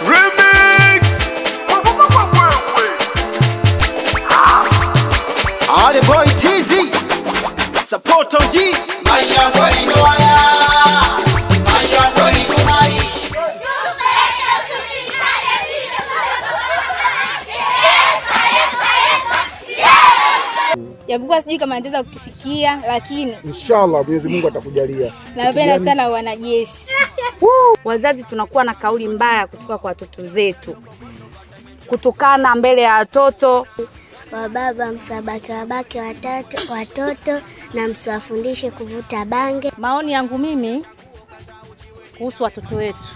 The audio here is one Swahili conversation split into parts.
Remix. All the boy TZ support OG. Maisha kweli ndo haya, maisha kweli tunaishi. Japokuwa sijui kama nitaweza kukifikia, lakini inshallah Mwenyezi Mungu atakujalia. Napenda sana wanajeshi. Wazazi tunakuwa na kauli mbaya kutoka kwa watoto zetu, kutukana mbele ya watoto. Wababa msabaki watoto na msiwafundishe kuvuta bange. Maoni yangu mimi kuhusu watoto wetu,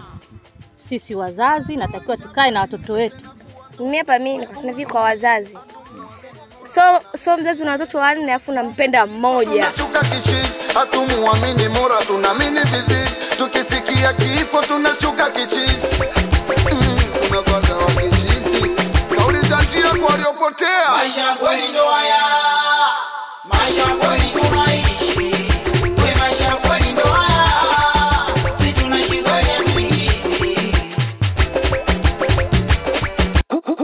sisi wazazi natakiwa tukae na watoto wetu. Mimi hapa nikasema hivi kwa wazazi. So mzazi na watoto wanne afu nampenda mmoja. Tunashuka kichizi, hatumuamini mora tunaamini vizizi. Tukisikia kifo tunashuka kichizi. Tunapata wa kichizi. Kauli za njia kwa waliopotea. Maisha kweli ndo haya, maisha kweli tunaishi. We maisha kweli ndo haya, si tunaishi kweli asingizi.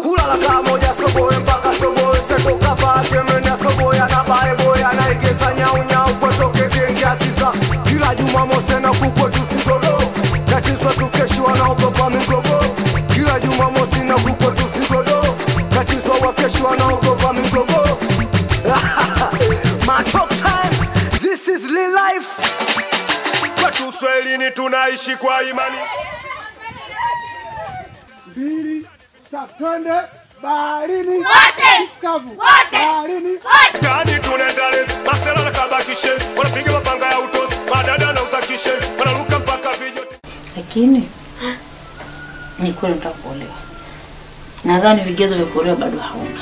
Kulala kama moja soboe mpaka soboe setoka pake mena soboe na bae boy anaigeza nyau potoke gengia kisa. Kila Jumamosi na kukwe tufigodo, tatizo tukeshi wanaogopa migogo. Kila Jumamosi na kukwe tufigodo, tatizo wakeshi wanaogopa migogo. My top time, this is real life. Kwa Kiswahili tunaishi kwa imani. Mbili, twende baharini. Wote! Skavu. Wote! Baharini. Wote! Gani tunaendales, masela na kabakishe. Wanapiga mapanga ya utosi, madada na usakishe. Wanaruka mpaka vinyote. Lakini ni kweli utakuolewa. Nadhani vigezo vya kuolewa bado hauna.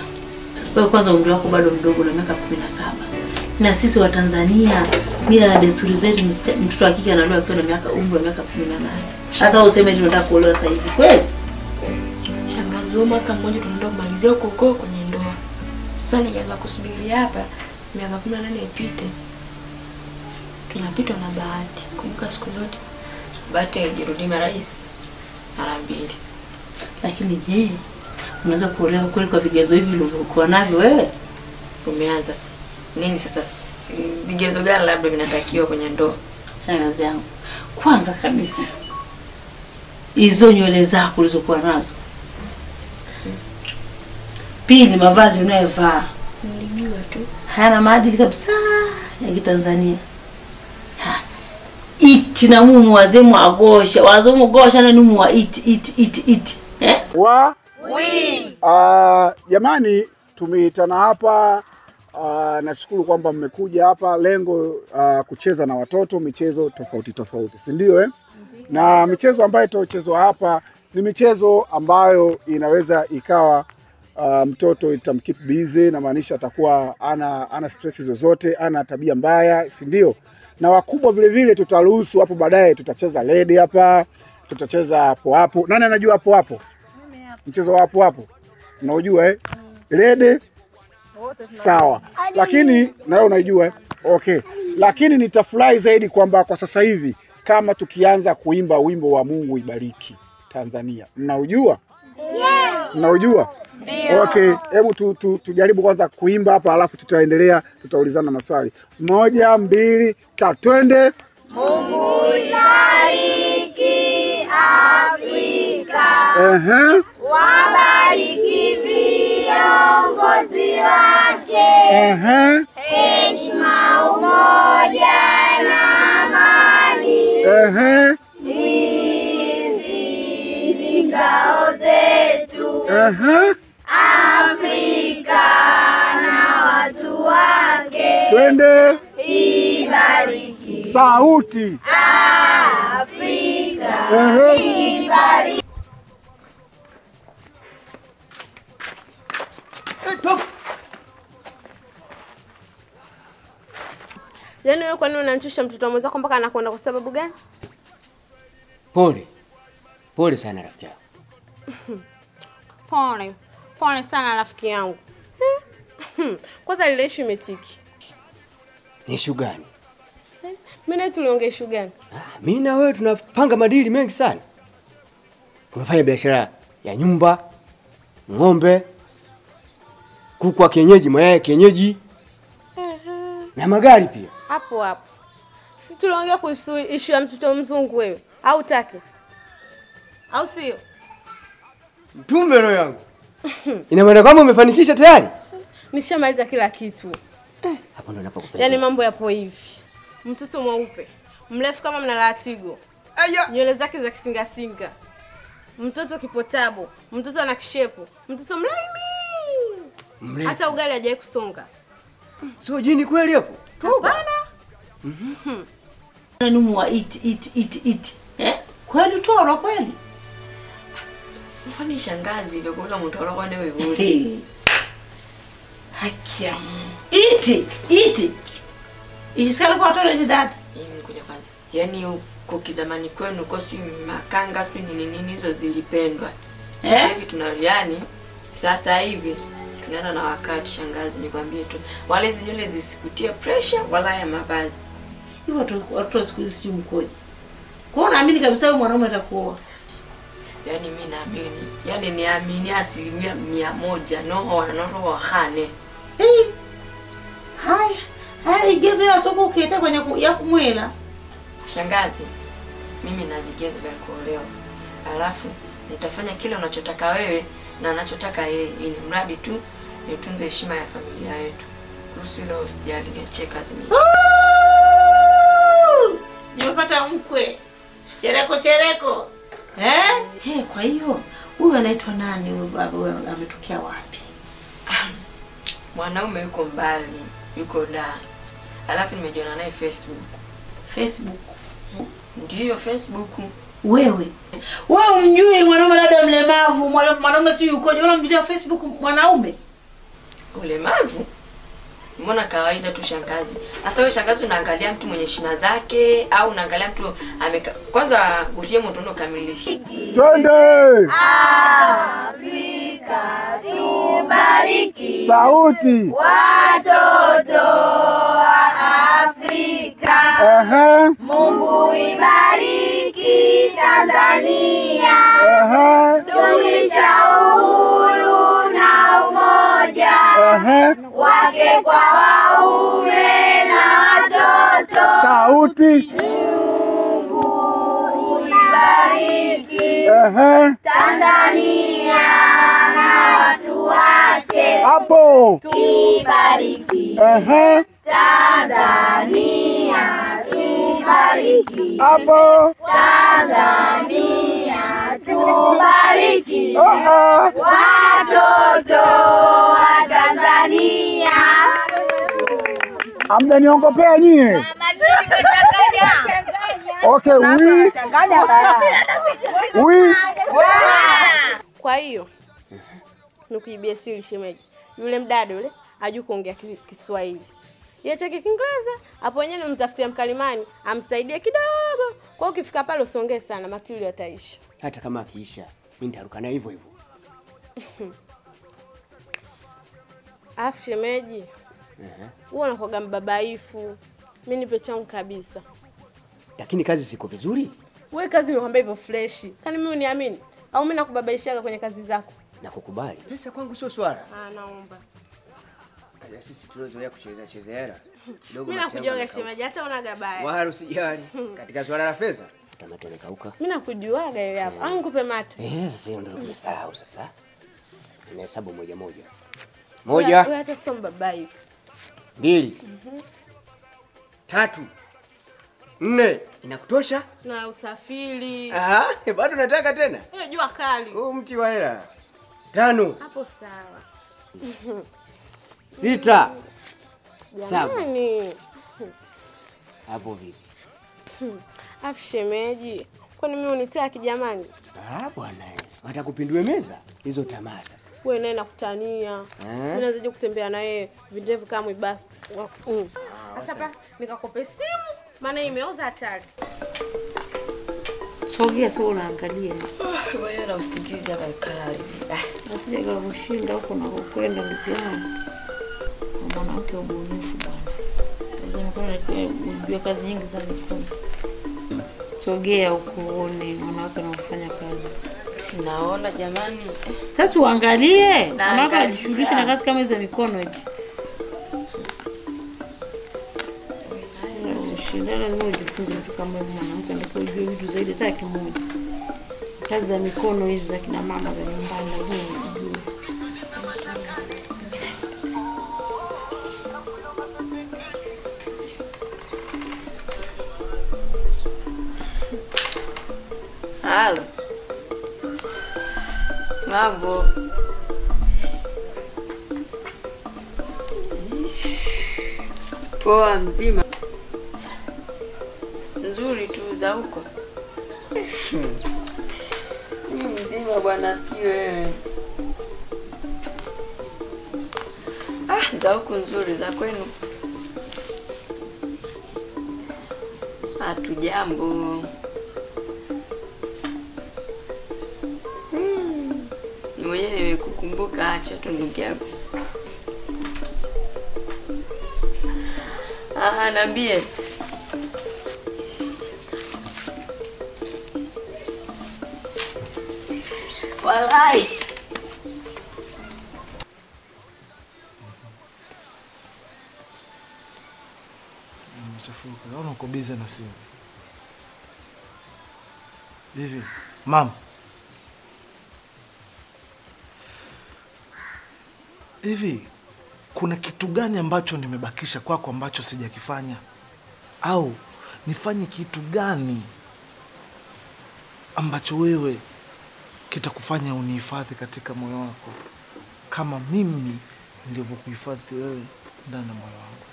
Wewe kwanza umri wako bado mdogo na miaka 17. Na sisi wa Tanzania mila na desturi zetu mtoto wa kike anaolewa akiwa na umri wa miaka 18. Sasa useme tunataka kuolewa sasa hivi kweli? Shangazi wao mwaka mmoja tunaenda kumalizia huko kwenye ndoa. Sasa nianza kusubiri hapa miaka 18 ipite. Tunapitwa na bahati. Kumbuka siku zote bahati haijirudi mara hizi mara mbili. Lakini je, unaweza kuolewa kweli kwa vigezo hivi ulivyokuwa navyo wewe? Umeanza nini sasa? Vigezo gani labda vinatakiwa kwenye ndoa? Shangazi yangu, kwanza kabisa hizo nywele zako ulizokuwa nazo. Pili, mavazi unayovaa Nilijua tu hayana maadili kabisa ya Kitanzania. Iti na mumu wazemu agosha, wazomu gosha na numu wa iti. Wa jamani tumeitana hapa. Nashukuru kwamba mmekuja hapa, lengo kucheza na watoto michezo tofauti, si ndio Na michezo ambayo tutachezwa hapa ni michezo ambayo inaweza ikawa mtoto itamkeep busy, na maanisha atakuwa ana stress zozote, ana tabia mbaya, si ndio? Na wakubwa vile vile tutaruhusu hapo baadaye tutacheza ledi hapa, tutacheza hapo. Nani anajua hapo? Mchezo wa hapo. Unaujua ledi? Sawa. Lakini na wewe unaijua Okay. Lakini nitafurahi zaidi kwamba kwa sasa hivi kama tukianza kuimba wimbo wa Mungu ibariki Tanzania. Mnaujua? Mnaujua? Ndio. Okay, hebu tujaribu kwanza kuimba hapa alafu tutaendelea, tutaulizana maswali. 1, 2, 3 twende. Mungu ibariki Afrika. Wabariki viongozi wake. Heshima, umoja na amani. Hizi ngao zetu. Afrika na watu wake. Twende. Ibariki. Sauti. Afrika. Ibariki. Yaani wewe kwa nini unanchusha mtoto mwenzako mpaka anakwenda kwa sababu gani? Pole sana rafiki yangu. Pole sana rafiki yangu. Kwanza ile issue imetiki. Ni issue gani? Mimi na tuliongea issue gani? Mimi na wewe tunapanga madili mengi sana. Unafanya biashara ya nyumba, ng'ombe, kuku wa kienyeji, mayai ya kienyeji na magari pia. Hapo hapo. Si tuliongea kuhusu issue ya mtoto mzungu wewe. Au utaki? Au sio? Mtume roho yangu. Ina maana kwamba umefanikisha tayari? Nishamaliza kila kitu. Hapo ndo ninapokupenda. Yaani mambo yapo hivi. Mtoto mweupe, mrefu kama mnalatigo. Aya. Nywele zake za kisingasinga. Mtoto kipotabo, mtoto ana kishepo, mtoto mlaini. Mrefu. Hata ugali hajawahi kusonga. Sio jini kweli hapo? Hapana. Nanumwa iti. Kweli toro kweli. Mfano shangazi ndio kuona mtoro kwa newe wewe. Hakia. Iti. Isikala kwa toro dada. Mimi kuja kwanza. Yaani uko kizamani kwenu kwa si makanga si nini hizo zilipendwa. Sasa hivi tunaliani sasa hivi tunaenda na wakati shangazi nikwambie tu. Wale zinywele zisikutie pressure wala ya mavazi. Hivyo watu siku hizi si mkoje. Kwa naamini kabisa wewe mwanaume atakuoa. Yaani mimi naamini. Yaani niamini 100%. No wanoro wahane. Haya igezo ya soko ukieta kwenye ya kumwela. Shangazi, mimi na vigezo vya kuolewa. Alafu nitafanya kile unachotaka wewe na anachotaka yeye, ili mradi tu nitunze heshima ya familia yetu. Kuhusu hilo usijali, niachie kazi mimi. Nimepata mkwe. Chereko. Kwa hiyo huyu anaitwa nani huyu baba wewe ametokea wapi? Mwanaume yuko mbali, yuko Dar. Alafu nimejiona naye Facebook. Ndiyo Facebook. Wewe umjui mwanaume dada mlemavu, mwanaume si yukoje? Unamjua Facebook mwanaume? Ulemavu? Mbona kawaida tu shangazi. Sasa wewe shangazi unaangalia mtu mwenye heshima zake au unaangalia mtu kwanza utie mtondo kamili. Twende! Afrika tubariki. Sauti. Watoto wa Afrika. Mungu ibariki Tanzania. Dumisha uhuru na umoja. Wake kwa waume na watoto. Sauti. Mungu ibariki Tanzania na watu wake. Hapo. Tubariki Tanzania, tubariki. Hapo. Tanzania, tubariki. Watoto wa Tanzania. Amjaniongopea nyie. Okay, we. Kwa hiyo nikuibia siri shemeji. Yule mdada yule hajui kuongea Kiswahili. Yeye chake Kiingereza, hapo wenyewe nimtafutia mkalimani, amsaidie kidogo. Kwa ukifika pale usiongee sana, matili yataisha. Hata kama akiisha, mimi nitaruka na hivyo. Afu shemeji. Huwa anakuwa mbabaifu. Mimi nipe changu kabisa. Lakini kazi siko vizuri. Wewe kazi nimekwambia hivyo fresh. Kani mimi uniamini? Au mimi nakubabaishaga kwenye kazi zako? Nakukubali. Pesa kwangu sio swala. Naomba. Kaja sisi tunazoea kucheza hela. Mimi nakujoga shemeji, hata unaga baya. Wala usijali. Katika swala la fedha, tamatone kauka. Mimi nakujuaga ile hapo. Au nikupe mate? Sasa hiyo ndio nimesahau sasa. Ninahesabu moja. Wewe hata sio mbabaifu. 2. 3. 4. Inakutosha? Na usafiri. Bado nataka tena? Jua kali. Mti wa hela. 5. Hapo sawa. 6. Jamani. Hapo vipi? Afu shemeji, kwani mimi unitaki jamani? Bwana, watakupindue meza hizo tamaa sasa. Wewe naye nakutania. Mimi nawezaje kutembea na yeye videvu kama basi. Sasa hapa nikakope simu maana imeoza hatari. Sogea sio unaangalia. Wewe na usingizi hapa kalali. Usije kwa kushinda huko na kwenda mpiano. Mwanamke ubunifu bwana. Kazi unajua kazi nyingi za mikono. Sogea huko uone wanawake wanaofanya kazi. Sinaona jamani. Sasa uangalie. Naangalia. Mama anajishughulisha na kazi kama hizo za mikono eti. Shida lazima ujifunze mtu kama huyu mwanamke ndipo ujue vitu zaidi hata kimoja. Kazi za mikono hizi za kina mama za nyumbani lazima ujue. Halo. Mambo. Poa mzima. Nzuri tu za huko. Mzima bwana sio wewe. Za huko nzuri za kwenu. Hatujambo. Ni mwenyewe nimekukumbuka, acha tu ndugu yangu. Niambie. Walai. Mchafuka. Naona uko busy na simu. Hivi, mama. Hivi kuna kitu gani ambacho nimebakisha kwako ambacho sijakifanya? Au nifanye kitu gani ambacho wewe kitakufanya unihifadhi katika moyo wako kama mimi nilivyokuhifadhi wewe ndani ya moyo wangu?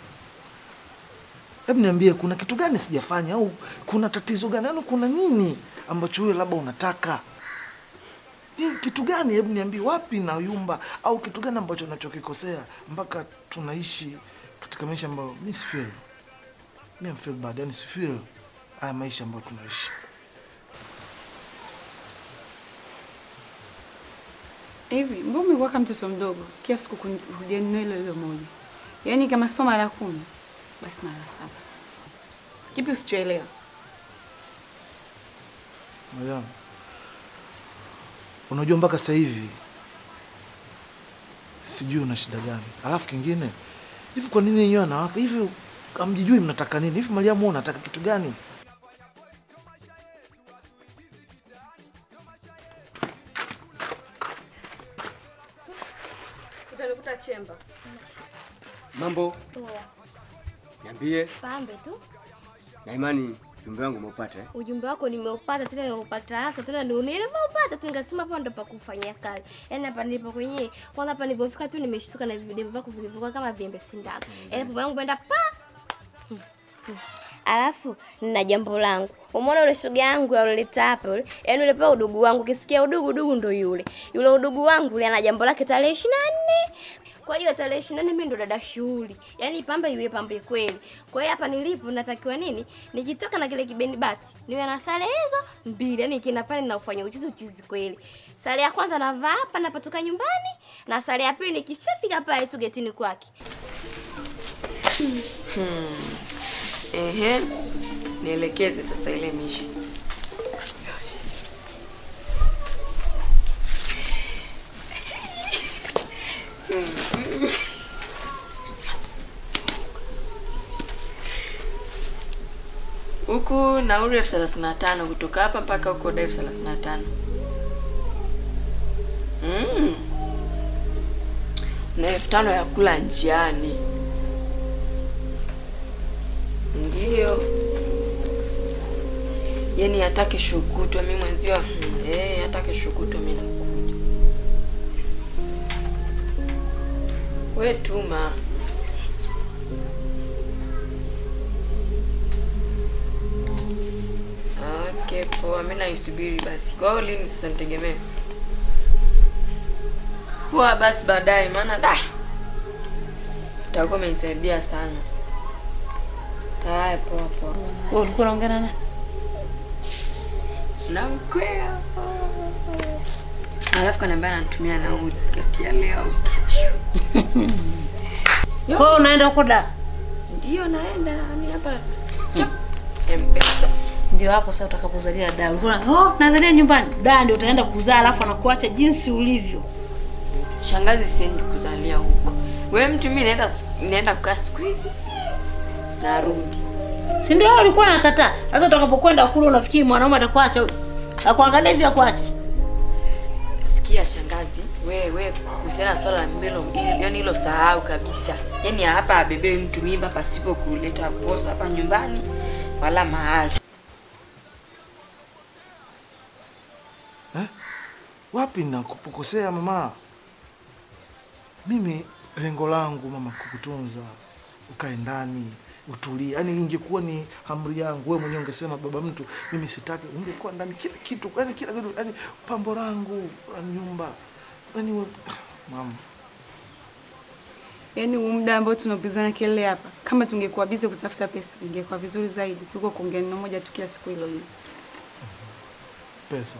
Hebu niambie, kuna kitu gani sijafanya au kuna tatizo gani? Yaani kuna nini ambacho wewe labda unataka? Ni kitu gani? Hebu niambie, wapi na yumba au kitu gani ambacho nachokikosea mpaka tunaishi katika maisha ambayo mimi si feel. Mimi feel bad, yani si feel haya maisha ambayo tunaishi. Hivi, mbona umekuwa kama mtoto mdogo? Kiasi kukurudia neno hilo moja. Yaani kama soma mara 10, basi mara 7. Kipi usichoelewa? Mariam, unajua mpaka sasa hivi sijui una shida gani. Alafu kingine, hivi kwa nini yeye anawaka? Hivi hamjijui mnataka nini? Hivi Mariam, wewe unataka kitu gani? Utanikuta chemba. Mambo? Poa. Niambie. Pambe tu. Na imani ujumbe wangu umeupata eh? Ujumbe wako nimeupata, tena nimeupata hasa, tena ndio nilivyopata tu nikasema hapa ndo pa kufanyia kazi. Yaani hapa nilipo kwenyewe, kwanza hapa nilipofika tu nimeshtuka na video vyako vilivyokuwa kama viembe sindano. Yaani baba yangu kwenda pa. Alafu nina jambo langu. Umeona yule shoga yangu alileta hapa yule? Yaani yule pa udugu wangu, ukisikia udugu ndo yule. Yule udugu wangu yule ana jambo lake tarehe 24. Kwa hiyo tarehe 24 mimi ndo dada shughuli. Yaani pamba iwe pambe kweli. Kwa hiyo hapa nilipo natakiwa nini? Nikitoka na kile kibeni bati, niwe na sare hizo 2. Yaani kina pale ninafanya uchizi kweli. Sare ya kwanza navaa hapa napatoka nyumbani, na sare ya pili nikishafika pale tu getini kwake. Ehe. Nielekeze sasa ile mishi. Huku nauli 35 kutoka hapa mpaka huko 35. Na 5 ya kula njiani. Ndio. Yaani atake shukutwa mimi mwenzio. Atake shukutwa mimi nakuja. Wewe tuma. Okay, poa, mimi naisubiri basi. Kwa hiyo lini sasa nitegemea? Poa basi baadaye, maana utakuwa umenisaidia sana. Haya, poa. Wewe ulikuwa unaongea na nani? Na mkwea. Alafu kaniambia anatumia nauli kati ya leo au kesho. Kwa unaenda huko da? Ndio naenda, ni hapa. M-Pesa. Ndio hapo sasa utakapozalia dada. Oh, nazalia nyumbani. Dada ndio utaenda kuzaa alafu anakuacha jinsi ulivyo. Shangazi siendi kuzalia huko. Wewe mtu mimi naenda kukaa siku hizi. Narudi. Si ndio ulikuwa unakataa? Sasa utakapokwenda kule unafikiri mwanaume atakuacha? Akuangalia hivi akuache. Sikia shangazi, wewe kuhusiana na swala la mimelo, yani hilo sahau kabisa. Yani hapa abebewe mtu mimba pasipo kuleta posa hapa nyumbani wala mahali. Wapi nakukosea mama? Mimi lengo langu mama kukutunza, ukae ndani, utulie. Yaani ingekuwa ni amri yangu, wewe mwenyewe ungesema baba mtu, mimi sitaki, ungekuwa ndani kila kitu, yani kila kitu, yani pambo langu la nyumba. Yaani mama. Yaani muda ambao tunapizana kelele hapa, kama tungekuwa busy kutafuta pesa, ingekuwa vizuri zaidi kuliko kuongea neno moja tu kila siku hilo hilo. Pesa.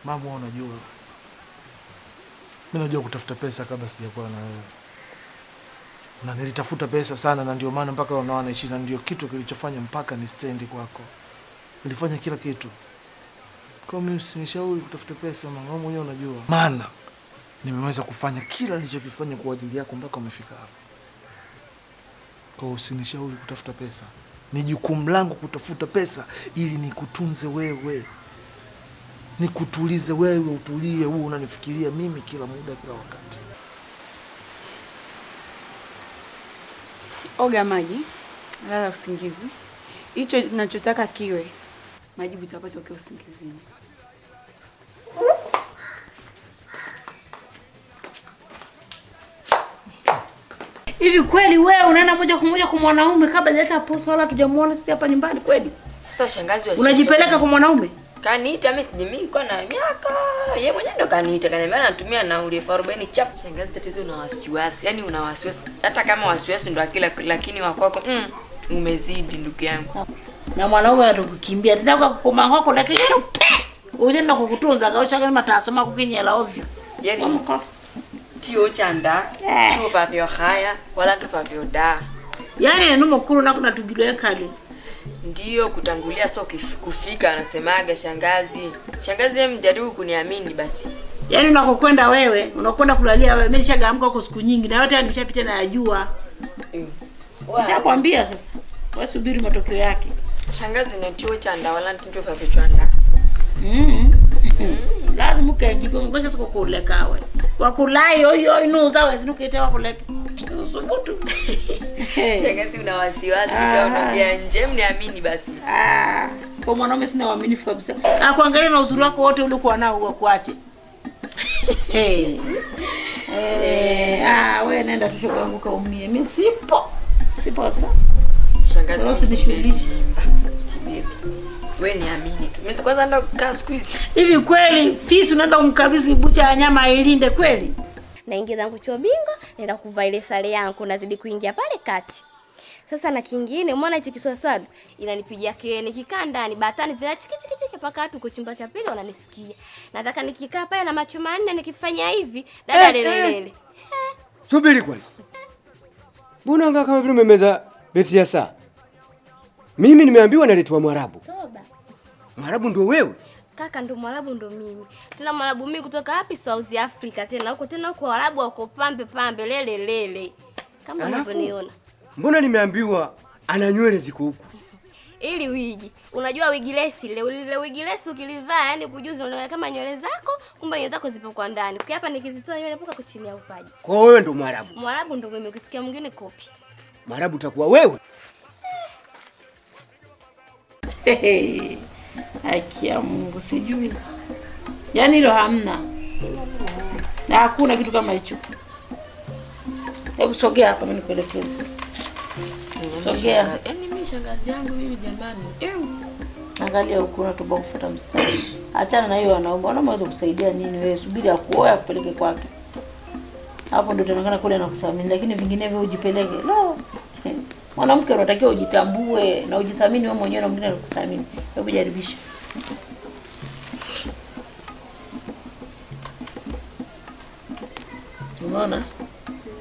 Mama unajua. Mimi najua kutafuta pesa kabla sijakuwa na wewe. Na nilitafuta pesa sana na ndio maana mpaka unaona ishi na ndio kitu kilichofanya mpaka ni stand kwako. Nilifanya kila kitu. Kwa mimi usinishauri kutafuta pesa mama, wewe mwenyewe unajua. Maana nimeweza kufanya kila nilichokifanya kwa ajili yako mpaka umefika hapa. Kwa usinishauri kutafuta pesa. Ni jukumu langu kutafuta pesa ili nikutunze wewe. Nikutulize wewe, utulie, wewe unanifikiria mimi kila muda kila wakati. Oga maji, lala usingizi. Hicho ninachotaka kiwe. Majibu utapata ukiwa usingizini. Hivi kweli wewe unaenda moja kwa moja kwa mwanaume kabla hajaleta posa wala tujamuona sisi hapa nyumbani kweli? Sasa shangazi unajipeleka kwa mwanaume? Kaniita mimi kwa na miaka. Yeye mwenyewe ndo kaniita, kaniambia anatumia nauli 40 chap. Shangazi tatizo una wasiwasi. Yaani una wasiwasi. Hata kama wasiwasi ndo akila lakini wako umezidi ndugu yangu. Na mwanaume atakukimbia. Tena kwa kukoma kwako lakini unaenda kukutunza gausha kama tasoma kukinyela ovyo. Yaani tio chanda, tio vavyo haya, wala tuvavyo da. Yaani neno mkuru na kuna tujule kali. Ndio kutangulia sio kufika anasemaga shangazi. Shangazi yeye mjaribu kuniamini basi. Yaani unakokwenda wewe, unakwenda kulalia wewe. Mimi nishagaamka huko siku nyingi na yote nimeshapita na yajua. Nishakwambia sasa. Wewe subiri matokeo yake. Shangazi ni tio chanda wala ndio vavyo chanda. Lazima ukaingiwe mngosha siko kuleka wewe. Wakulai oyo inuza wewe sinukiite wakuleka. Subutu. Shangazi una wasiwasi kama unaongea nje mniamini basi. Kwa mwanaume sina uaminifu kabisa. Kuangalia na uzuri wako wote uliokuwa nao kuache. Wewe nenda tu shoga yangu kaumie. Mimi sipo. Sipo kabisa. Shangazi usijishughulishe. Wewe niamini tu. Mimi kwanza ndo kaa siku hizi. Hivi kweli fisi unaenda kumkabidhi bucha ya nyama ilinde kweli? Naingia zangu chobingo, naenda kuvaa ile sare yangu, nazidi kuingia pale kati. Sasa na kingine, umeona hichi kiswaswadu inanipigia kelele nikikaa ndani, batani zile chiki paka watu kwa chumba cha pili wananisikia. Nataka nikikaa pale na macho manne nikifanya hivi, dada lelelele. Subiri kwanza. Mbona anga kama vile umemeza beti ya saa? Mimi nimeambiwa naletwa Mwarabu. Toba. Mwarabu ndio wewe? Kaka ndo Mwarabu ndo mimi. Tuna Mwarabu mimi kutoka wapi? South Africa tena huko Waarabu wako pambe lele. Kama unavyoniona. Mbona nimeambiwa ana nywele ziko huku? Ili wigi. Unajua wigi lesi ile wigi lesi ukilivaa yani kujuza unaona kama nywele zako, kumbe nywele zako zipo kwa ndani. Kwa hapa nikizitoa nywele mpaka kuchilia upaji. Kwa wewe ndo Mwarabu. Mwarabu ndo mimi, ukisikia mwingine kopi. Mwarabu utakuwa wewe. Haki ya Mungu sijui. Yaani hilo hamna. Na hakuna kitu kama hicho. Hebu sogea hapa mimi nikuelekeze. Sogea. Yaani mimi shangazi yangu mimi jamani. Angalia huko unatoba kufuata mstari. Achana na hiyo wanaume. Wanaume wanaweza kusaidia nini wewe? Subiri akuoe akupeleke kwake. Hapo ndio tunaonekana kule anakuthamini, lakini vinginevyo ujipeleke. No. Mwanamke unatakiwa ujitambue na ujithamini wewe mwenyewe na mwingine anakuthamini. Hebu jaribisha. Unaona?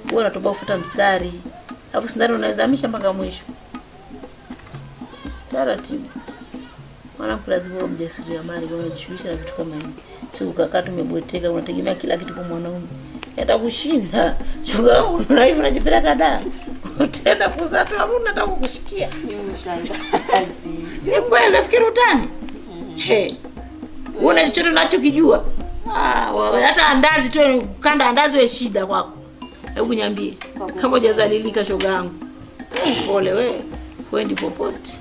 Wewe unatoba kufuata mstari. Alafu sindano unazamisha mpaka mwisho. Taratibu. Mwanamke lazima uwe mjasiriamali, kama unajishughulisha na vitu kama hivi. Sio ukakaa tumebweteka unategemea kila kitu kwa mwanaume. Yatakushinda. Shoga yangu na hivi unajipeleka da. Utaenda kuzaa tu hapo unataka kukushikia. Ni kweli nafikiri utani. Una chochote unachokijua? Hata andazi tu kanda andazi we shida kwako. Hebu niambie kama hujazalilika shoga yangu. Pole wewe. Wendi popote.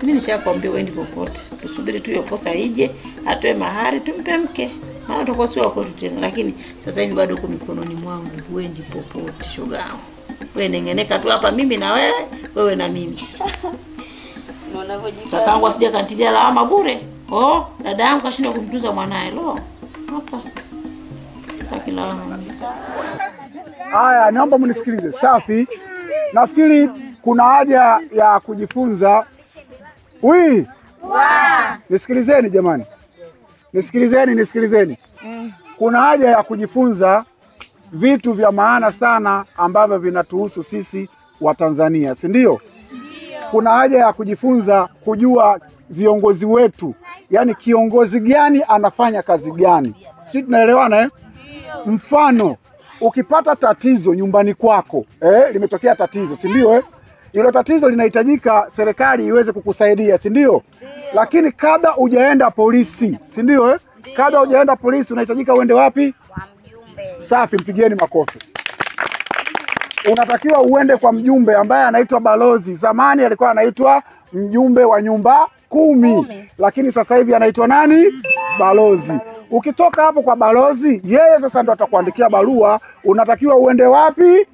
Mimi nishakwambia wendi popote. Tusubiri tu hiyo posa ije, atoe mahari tumpe mke. Maana tutakuwa sio wako tena, lakini sasa hivi bado uko mikononi mwangu. Wendi popote shoga yangu. Wewe nengeneka tu hapa mimi na wewe, wewe na mimi. Kakangu asije kantilia lawama bure. Dada yangu kashindwa kumtunza mwanae lo. Hapa. Haya, naomba mnisikilize. Safi. Nafikiri kuna haja ya kujifunza. Nisikilizeni jamani. Nisikilizeni. Kuna haja ya kujifunza vitu vya maana sana ambavyo vinatuhusu sisi wa Tanzania, si ndio? Kuna haja ya kujifunza kujua viongozi wetu. Yaani kiongozi gani anafanya kazi gani. Sisi tunaelewana Mfano, ukipata tatizo nyumbani kwako, limetokea tatizo, si ndio Hilo tatizo linahitajika serikali iweze kukusaidia, si ndio? Lakini kabla hujaenda polisi, si ndio Kabla hujaenda polisi unahitajika uende wapi? Kwa mjumbe. Safi, mpigieni makofi. Unatakiwa uende kwa mjumbe ambaye anaitwa balozi. Zamani alikuwa anaitwa mjumbe wa nyumba 10, lakini sasa hivi anaitwa nani? Balozi. Ukitoka hapo kwa balozi, yeye sasa ndo atakuandikia barua, unatakiwa uende wapi?